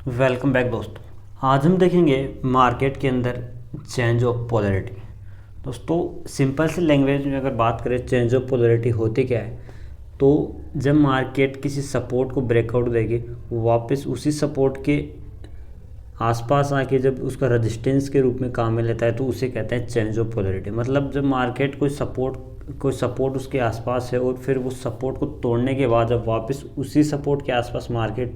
Welcome back दोस्तों। आज हम देखेंगे मार्केट के अंदर चेंज ऑफ पोलैरिटी। दोस्तों सिंपल सी लैंग्वेज में अगर बात करें चेंज ऑफ पोलैरिटी होती क्या है, तो जब मार्केट किसी सपोर्ट को ब्रेकआउट देगी वापस उसी सपोर्ट के आसपास आके जब उसका रेजिस्टेंस के रूप में काम में लेता है तो उसे कहते हैं चेंज ऑफ पोलैरिटी। मतलब जब मार्केट कोई सपोर्ट उसके आसपास है और फिर वो सपोर्ट को तोड़ने के बाद जब वापस उसी सपोर्ट के आसपास मार्केट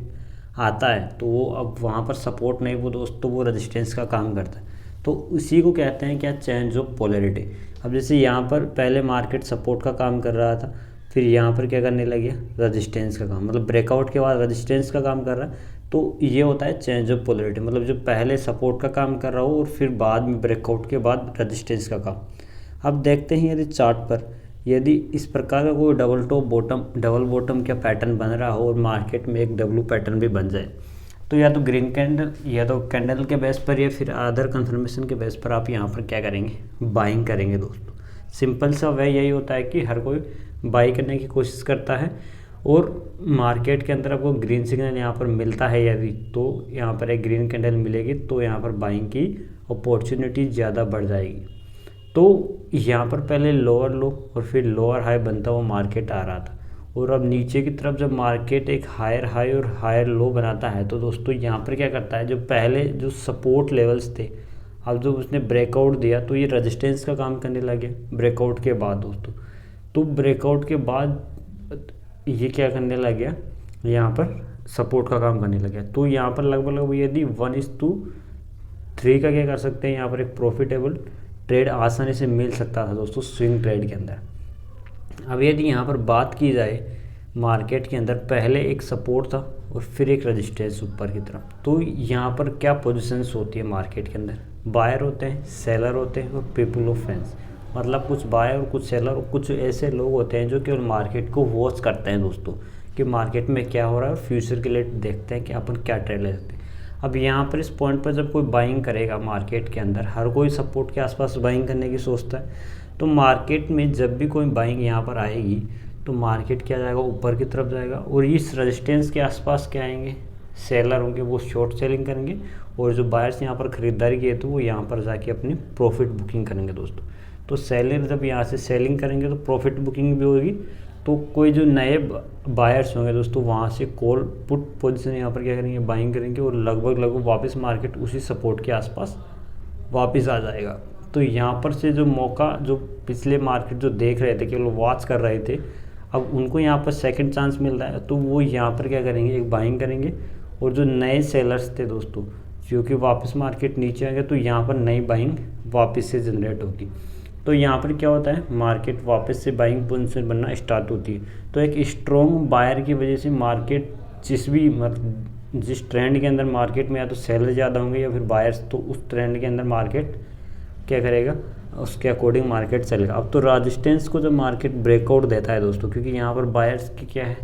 आता है तो वो अब वहाँ पर सपोर्ट नहीं, वो दोस्तों वो रेजिस्टेंस का काम करता है। तो उसी को कहते हैं क्या, चेंज ऑफ पोलैरिटी। अब जैसे यहाँ पर पहले मार्केट सपोर्ट का काम कर रहा था, फिर यहाँ पर क्या करने लग गया, रेजिस्टेंस का काम, मतलब ब्रेकआउट के बाद रेजिस्टेंस का काम कर रहा है। तो ये होता है चेंज ऑफ पोलैरिटी, मतलब जो पहले सपोर्ट का काम कर रहा हो और फिर बाद में ब्रेकआउट के बाद रेजिस्टेंस का काम। अब देखते हैं यदि चार्ट पर यदि इस प्रकार का कोई डबल बॉटम का पैटर्न बन रहा हो और मार्केट में एक डब्लू पैटर्न भी बन जाए, तो या तो ग्रीन कैंडल या तो कैंडल के बेस पर या फिर अदर कंफर्मेशन के बेस पर आप यहाँ पर क्या करेंगे, बाइंग करेंगे दोस्तों। सिंपल सा वे यही होता है कि हर कोई बाई करने की कोशिश करता है और मार्केट के अंदर आपको ग्रीन सिग्नल यहाँ पर मिलता है यदि, तो यहाँ पर एक ग्रीन कैंडल मिलेगी तो यहाँ पर बाइंग की अपॉर्चुनिटी ज़्यादा बढ़ जाएगी। तो यहाँ पर पहले लोअर लो और फिर लोअर हाई बनता हुआ मार्केट आ रहा था और अब नीचे की तरफ जब मार्केट एक हायर हाई और हायर लो बनाता है तो दोस्तों यहाँ पर क्या करता है, जो पहले जो सपोर्ट लेवल्स थे अब जब उसने ब्रेकआउट दिया तो ये रेजिस्टेंस का काम करने लगे ब्रेकआउट के बाद दोस्तों। तो ब्रेकआउट के बाद ये क्या करने लग गया, यहाँ पर सपोर्ट का काम करने लग गया। तो यहाँ पर लगभग यदि 1:3 का क्या कर सकते हैं, यहाँ पर एक प्रॉफिटेबल ट्रेड आसानी से मिल सकता था दोस्तों स्विंग ट्रेड के अंदर। अब यदि यहाँ पर बात की जाए मार्केट के अंदर पहले एक सपोर्ट था और फिर एक रेजिस्टेंस ऊपर की तरफ, तो यहाँ पर क्या पोजीशंस होती है मार्केट के अंदर, बायर होते हैं, सेलर होते हैं और पीपल ऑफ फ्रेंड्स। मतलब कुछ बायर और कुछ सेलर और कुछ ऐसे लोग होते हैं जो केवल मार्केट को वॉच करते हैं दोस्तों कि मार्केट में क्या हो रहा है और फ्यूचर के लिए देखते हैं कि अपन क्या ट्रेड ले सकते हैं। अब यहाँ पर इस पॉइंट पर जब कोई बाइंग करेगा मार्केट के अंदर, हर कोई सपोर्ट के आसपास बाइंग करने की सोचता है, तो मार्केट में जब भी कोई बाइंग यहाँ पर आएगी तो मार्केट क्या जाएगा, ऊपर की तरफ जाएगा और इस रेजिस्टेंस के आसपास क्या आएंगे, सेलर होंगे, वो शॉर्ट सेलिंग करेंगे और जो बायर्स यहाँ पर ख़रीदारी किए तो वो यहाँ पर जाके अपनी प्रॉफिट बुकिंग करेंगे दोस्तों। तो सेलर जब यहाँ से सेलिंग करेंगे तो प्रॉफिट बुकिंग भी होगी, तो कोई जो नए बायर्स होंगे दोस्तों वहाँ से कॉल पुट पोजीशन यहाँ पर क्या करेंगे, बाइंग करेंगे और लगभग वापस मार्केट उसी सपोर्ट के आसपास वापस आ जाएगा। तो यहाँ पर से जो मौका जो पिछले मार्केट जो देख रहे थे, केवल वॉच कर रहे थे, अब उनको यहाँ पर सेकंड चांस मिल रहा है तो वो यहाँ पर क्या करेंगे, एक बाइंग करेंगे और जो नए सेलर्स थे दोस्तों जो कि वापस मार्केट नीचे आएंगे तो यहाँ पर नई बाइंग वापस से जनरेट होगी। तो यहाँ पर क्या होता है, मार्केट वापस से बाइंग पोजीशन बनना स्टार्ट होती है। तो एक स्ट्रॉन्ग बायर की वजह से मार्केट जिस ट्रेंड के अंदर मार्केट में या तो सेलर ज़्यादा होंगे या फिर बायर्स, तो उस ट्रेंड के अंदर मार्केट क्या करेगा, उसके अकॉर्डिंग मार्केट चलेगा। अब तो रेजिस्टेंस को जब मार्केट ब्रेकआउट देता है दोस्तों, क्योंकि यहाँ पर बायर्स की क्या है,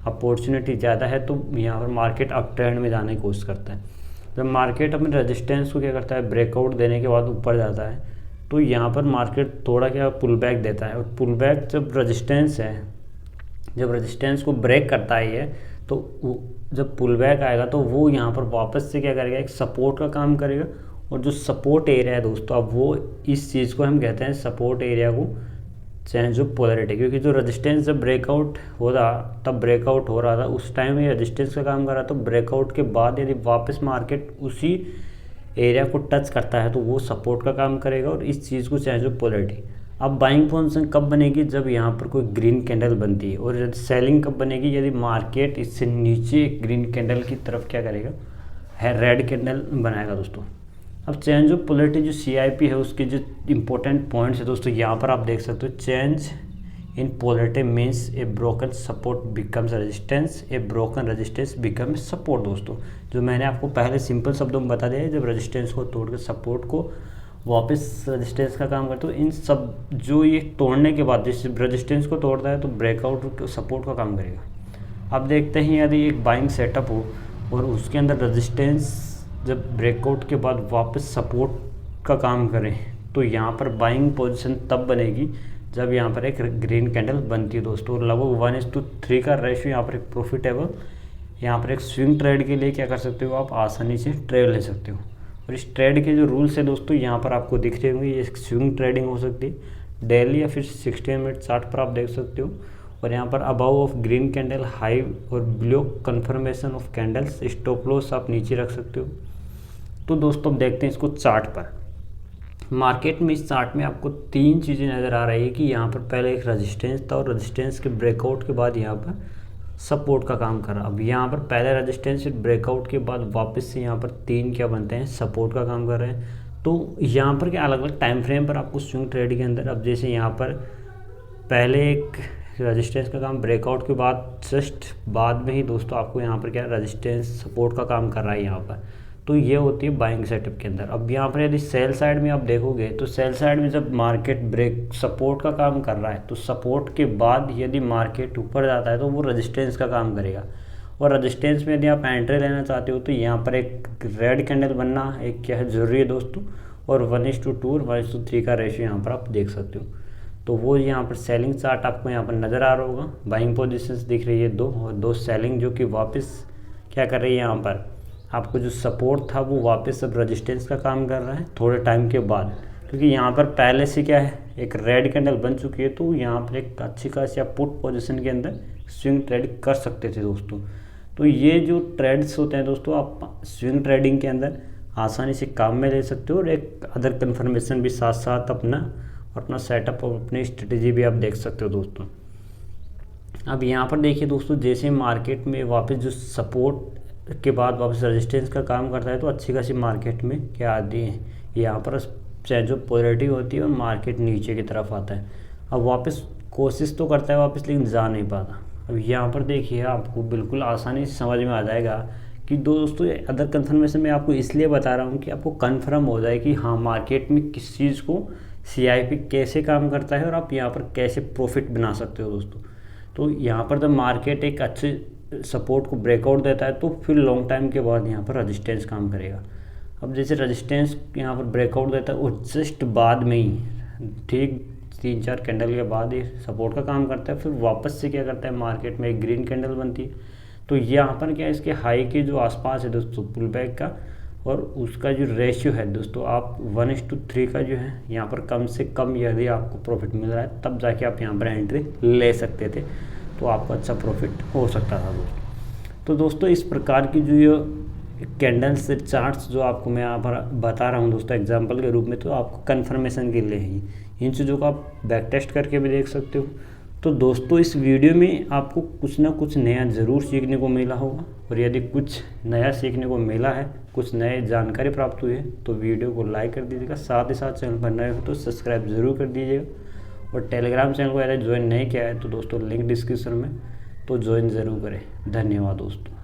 अपॉर्चुनिटी ज़्यादा है, तो यहाँ पर मार्केट अप ट्रेंड में जाने की कोशिश करता है। जब मार्केट अपने रेजिस्टेंस को क्या करता है, ब्रेकआउट देने के बाद ऊपर जाता है तो यहाँ पर मार्केट थोड़ा क्या पुल बैक देता है और पुल बैक जब रेजिस्टेंस को ब्रेक करता है ये, तो जब पुल बैक आएगा तो वो यहाँ पर वापस से क्या करेगा, एक सपोर्ट का काम करेगा। और जो सपोर्ट एरिया है दोस्तों, अब वो इस चीज़ को हम कहते हैं सपोर्ट एरिया को चेंज ऑफ पोलैरिटी, क्योंकि जो रेजिस्टेंस जब ब्रेकआउट हो रहा तब ब्रेकआउट हो रहा था उस टाइम ये रेजिस्टेंस का काम कर रहा था। तो ब्रेकआउट के बाद यदि वापस मार्केट उसी एरिया को टच करता है तो वो सपोर्ट का काम करेगा और इस चीज़ को चेंज ऑफ पोलैरिटी। अब बाइंग पोजीशन कब बनेगी, जब यहाँ पर कोई ग्रीन कैंडल बनती है। और सेलिंग कब बनेगी, यदि मार्केट इससे नीचे ग्रीन कैंडल की तरफ क्या करेगा, है रेड कैंडल बनाएगा दोस्तों। अब चेंज ऑफ पोलैरिटी जो CIP है उसके जो इंपॉर्टेंट पॉइंट्स है दोस्तों यहाँ पर आप देख सकते हो। Change in polarity means A broken support becomes resistance, A broken resistance becomes support दोस्तों। जो मैंने आपको पहले सिंपल शब्दों में बता दिया है, जब रेजिस्टेंस को तोड़कर सपोर्ट को वापस रेजिस्टेंस का काम करते हो, इन सब जो ये तोड़ने के बाद जिस रेजिस्टेंस को तोड़ता है तो ब्रेकआउट सपोर्ट का काम करेगा। अब देखते हैं यदि एक बाइंग सेटअप हो और उसके अंदर रेजिस्टेंस जब ब्रेकआउट के बाद वापस सपोर्ट का काम करें तो यहाँ पर बाइंग पोजीशन तब बनेगी जब यहाँ पर एक ग्रीन कैंडल बनती है दोस्तों। लगभग 1:3 का रेशियो यहाँ पर एक प्रॉफिटेबल यहाँ पर एक स्विंग ट्रेड के लिए क्या कर सकते हो, आप आसानी से ट्रेड ले सकते हो। और इस ट्रेड के जो रूल्स है दोस्तों यहाँ पर आपको दिख रहे होंगे, ये स्विंग ट्रेडिंग हो सकती है डेली या फिर 60 मिनट चार्ट पर आप देख सकते हो। और यहाँ पर above of green candle high और below confirmation of candles, stop loss आप नीचे रख सकते हो। तो दोस्तों अब देखते हैं इसको चार्ट पर। मार्केट में इस चार्ट में आपको 3 चीज़ें नज़र आ रही है कि यहाँ पर पहले एक रेजिस्टेंस था और रेजिस्टेंस के ब्रेकआउट के बाद यहाँ पर सपोर्ट का काम कर रहा। अब यहाँ पर पहले रेजिस्टेंस ब्रेकआउट के बाद वापस से यहाँ पर 3 क्या बनते हैं, सपोर्ट का काम कर रहे हैं। तो यहाँ पर क्या अलग अलग टाइम फ्रेम पर आपको स्विंग ट्रेड के अंदर, अब जैसे यहाँ पर पहले एक रेजिस्टेंस का काम ब्रेकआउट के बाद जस्ट बाद में ही दोस्तों आपको यहाँ पर क्या रेजिस्टेंस सपोर्ट का काम कर रहा है यहाँ पर। तो ये होती है बाइंग सेटअप के अंदर। अब यहाँ पर यदि सेल साइड में आप देखोगे तो सेल साइड में जब मार्केट ब्रेक सपोर्ट का काम कर रहा है तो सपोर्ट के बाद यदि मार्केट ऊपर जाता है तो वो रेजिस्टेंस का काम करेगा। और रेजिस्टेंस में यदि आप एंट्री लेना चाहते हो तो यहाँ पर एक रेड कैंडल बनना एक क्या है ज़रूरी है दोस्तों, और 1:2 और 1:3 का रेशियो यहाँ पर आप देख सकते हो। तो वो यहाँ पर सेलिंग चार्ट आपको यहाँ पर नज़र आ रहा होगा, बाइंग पोजीशंस दिख रही है 2 और 2 सेलिंग जो कि वापस क्या कर रही है, यहाँ पर आपको जो सपोर्ट था वो वापस अब रेजिस्टेंस का काम कर रहा है थोड़े टाइम के बाद, क्योंकि यहाँ पर पहले से क्या है एक रेड कैंडल बन चुकी है। तो यहाँ पर एक अच्छी खासी आप पुट पोजीशन के अंदर स्विंग ट्रेड कर सकते थे दोस्तों। तो ये जो ट्रेड्स होते हैं दोस्तों आप स्विंग ट्रेडिंग के अंदर आसानी से काम में ले सकते हो और एक अदर कन्फर्मेशन भी साथ साथ अपना सेटअप और अपनी स्ट्रेटेजी भी आप देख सकते हो दोस्तों। अब यहाँ पर देखिए दोस्तों, जैसे मार्केट में वापस जो सपोर्ट के बाद वापस रेजिस्टेंस का काम करता है तो अच्छी खासी मार्केट में क्या आती है, यहाँ पर जो पोलैरिटी होती है और मार्केट नीचे की तरफ आता है। अब वापस कोशिश तो करता है वापस, लेकिन जा नहीं पाता। अब यहाँ पर देखिए आपको बिल्कुल आसानी से समझ में आ जाएगा कि दोस्तों अदर कन्फर्मेशन में आपको इसलिए बता रहा हूँ कि आपको कन्फर्म हो जाए कि हाँ मार्केट में किस चीज़ को CIP कैसे काम करता है और आप यहाँ पर कैसे प्रॉफिट बना सकते हो दोस्तों। तो यहाँ पर जब मार्केट एक अच्छे सपोर्ट को ब्रेकआउट देता है तो फिर लॉन्ग टाइम के बाद यहाँ पर रेजिस्टेंस काम करेगा। अब जैसे रेजिस्टेंस यहाँ पर ब्रेकआउट देता है और जस्ट बाद में ही ठीक 3-4 कैंडल के बाद ये सपोर्ट का काम करता है, फिर वापस से क्या करता है मार्केट में एक ग्रीन कैंडल बनती है। तो यहाँ पर क्या इसके हाई के जो आसपास है दोस्तों पुल बैक का, और उसका जो रेशियो है दोस्तों आप 1:3 का जो है यहाँ पर कम से कम यदि आपको प्रॉफिट मिल रहा है तब जाके आप यहाँ पर एंट्री ले सकते थे, तो आपको अच्छा प्रॉफिट हो सकता था दोस्तों। तो दोस्तों इस प्रकार की जो ये कैंडल्स चार्ट्स जो आपको मैं यहाँ पर बता रहा हूँ दोस्तों एग्जांपल के रूप में, तो आपको कन्फर्मेशन के लिए ही इन चीज़ों को आप बैक टेस्ट करके भी देख सकते हो। तो दोस्तों इस वीडियो में आपको कुछ ना कुछ नया ज़रूर सीखने को मिला होगा, और यदि कुछ नया सीखने को मिला है, कुछ नए जानकारी प्राप्त हुई है तो वीडियो को लाइक कर दीजिएगा। साथ ही साथ चैनल पर नए हो तो सब्सक्राइब ज़रूर कर दीजिएगा, और टेलीग्राम चैनल को यदि ज्वाइन नहीं किया है तो दोस्तों लिंक डिस्क्रिप्शन में, तो ज्वाइन ज़रूर करें। धन्यवाद दोस्तों।